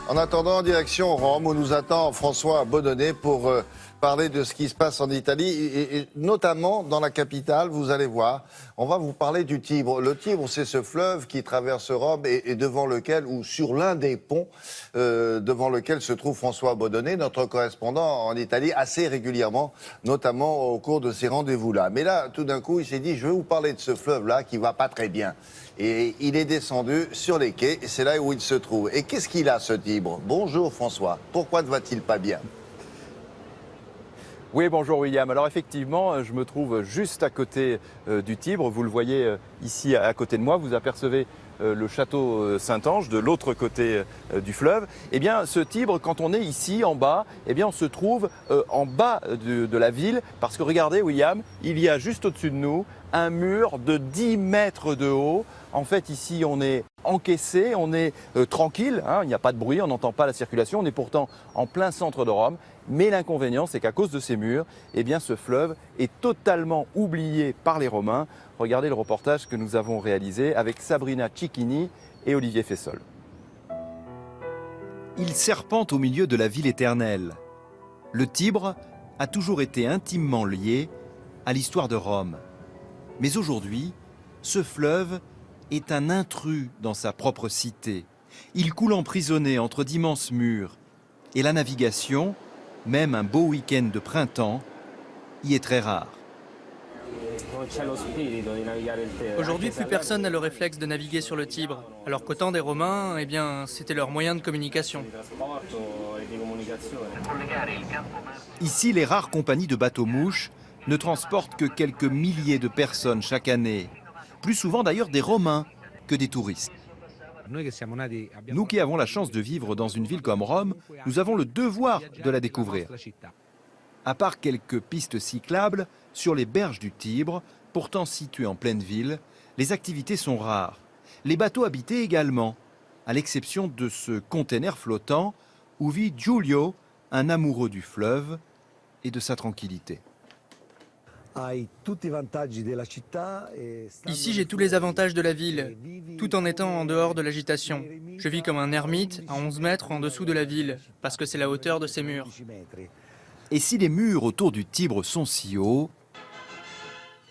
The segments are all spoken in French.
En attendant, direction Rome, où nous attend François Baudonnet pour parler de ce qui se passe en Italie, et notamment dans la capitale, vous allez voir. On va vous parler du Tibre. Le Tibre, c'est ce fleuve qui traverse Rome et devant lequel, ou sur l'un des ponts, devant lequel se trouve François Baudonnet, notre correspondant en Italie, assez régulièrement, notamment au cours de ces rendez-vous-là. Mais là, tout d'un coup, il s'est dit, je vais vous parler de ce fleuve-là qui va pas très bien. Et il est descendu sur les quais, et c'est là où il se trouve. Et qu'est-ce qu'il a, ce Tibre? Bonjour François, pourquoi ne va-t-il pas bien? Oui, bonjour William. Alors effectivement, je me trouve juste à côté du Tibre. Vous le voyez ici à côté de moi. Vous apercevez le château Saint-Ange de l'autre côté du fleuve. Eh bien, ce Tibre, quand on est ici en bas, eh bien, on se trouve en bas de la ville. Parce que regardez William, il y a juste au-dessus de nous un mur de 10 mètres de haut. En fait, ici, on est encaissé, on est tranquille, hein, il n'y a pas de bruit, on n'entend pas la circulation. On est pourtant en plein centre de Rome. Mais l'inconvénient, c'est qu'à cause de ces murs, eh bien, ce fleuve est totalement oublié par les Romains. Regardez le reportage que nous avons réalisé avec Sabrina Cicchini et Olivier Fessol. Il serpente au milieu de la ville éternelle. Le Tibre a toujours été intimement lié à l'histoire de Rome. Mais aujourd'hui, ce fleuve est un intrus dans sa propre cité. Il coule emprisonné entre d'immenses murs. Et la navigation, même un beau week-end de printemps, y est très rare. Aujourd'hui, plus personne n'a le réflexe de naviguer sur le Tibre, alors qu'au temps des Romains, eh bien, c'était leur moyen de communication. Ici, les rares compagnies de bateaux-mouches ne transportent que quelques milliers de personnes chaque année. Plus souvent d'ailleurs des Romains que des touristes. Nous qui avons la chance de vivre dans une ville comme Rome, nous avons le devoir de la découvrir. À part quelques pistes cyclables sur les berges du Tibre, pourtant situées en pleine ville, les activités sont rares. Les bateaux habités également, à l'exception de ce container flottant où vit Giulio, un amoureux du fleuve et de sa tranquillité. Ici, j'ai tous les avantages de la ville, tout en étant en dehors de l'agitation. Je vis comme un ermite à 11 mètres en dessous de la ville, parce que c'est la hauteur de ces murs. Et si les murs autour du Tibre sont si hauts,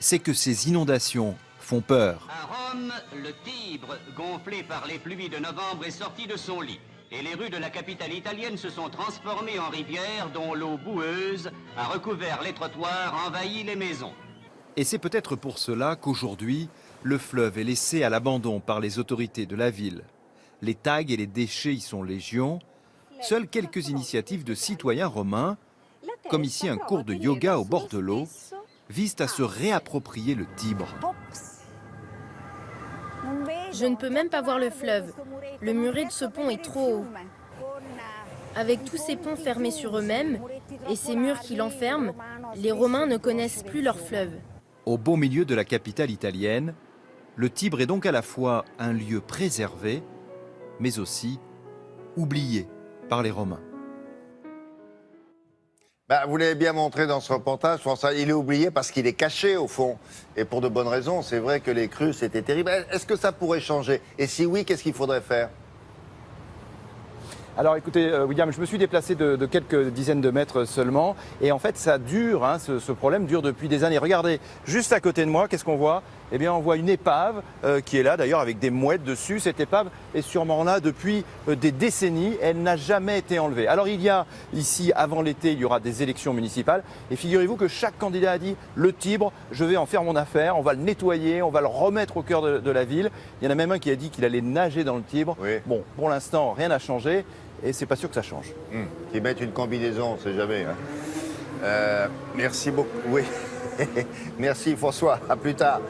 c'est que ces inondations font peur. À Rome, le Tibre, gonflé par les pluies de novembre, est sorti de son lit. Et les rues de la capitale italienne se sont transformées en rivières dont l'eau boueuse a recouvert les trottoirs, envahi les maisons. Et c'est peut-être pour cela qu'aujourd'hui, le fleuve est laissé à l'abandon par les autorités de la ville. Les tags et les déchets y sont légion. Seules quelques initiatives de citoyens romains, comme ici un cours de yoga au bord de l'eau, visent à se réapproprier le Tibre. Je ne peux même pas voir le fleuve. Le muret de ce pont est trop haut. Avec tous ces ponts fermés sur eux-mêmes et ces murs qui l'enferment, les Romains ne connaissent plus leur fleuve. Au beau milieu de la capitale italienne, le Tibre est donc à la fois un lieu préservé, mais aussi oublié par les Romains. Vous l'avez bien montré dans ce reportage, François, il est oublié parce qu'il est caché au fond. Et pour de bonnes raisons, c'est vrai que les crues, c'était terrible. Est-ce que ça pourrait changer? Et si oui, qu'est-ce qu'il faudrait faire? Alors écoutez, William, je me suis déplacé de quelques dizaines de mètres seulement. Et en fait, ça dure, hein, ce problème dure depuis des années. Regardez, juste à côté de moi, qu'est-ce qu'on voit? Eh bien, on voit une épave qui est là, d'ailleurs, avec des mouettes dessus. Cette épave est sûrement là depuis des décennies. Elle n'a jamais été enlevée. Alors, il y a ici, avant l'été, il y aura des élections municipales. Et figurez-vous que chaque candidat a dit, le Tibre, je vais en faire mon affaire. On va le nettoyer, on va le remettre au cœur de la ville. Il y en a même un qui a dit qu'il allait nager dans le Tibre. Oui. Bon, pour l'instant, rien n'a changé. Et c'est pas sûr que ça change. Qu'ils mettent une combinaison, on ne sait jamais. Hein. Merci beaucoup. Oui. Merci François. À plus tard.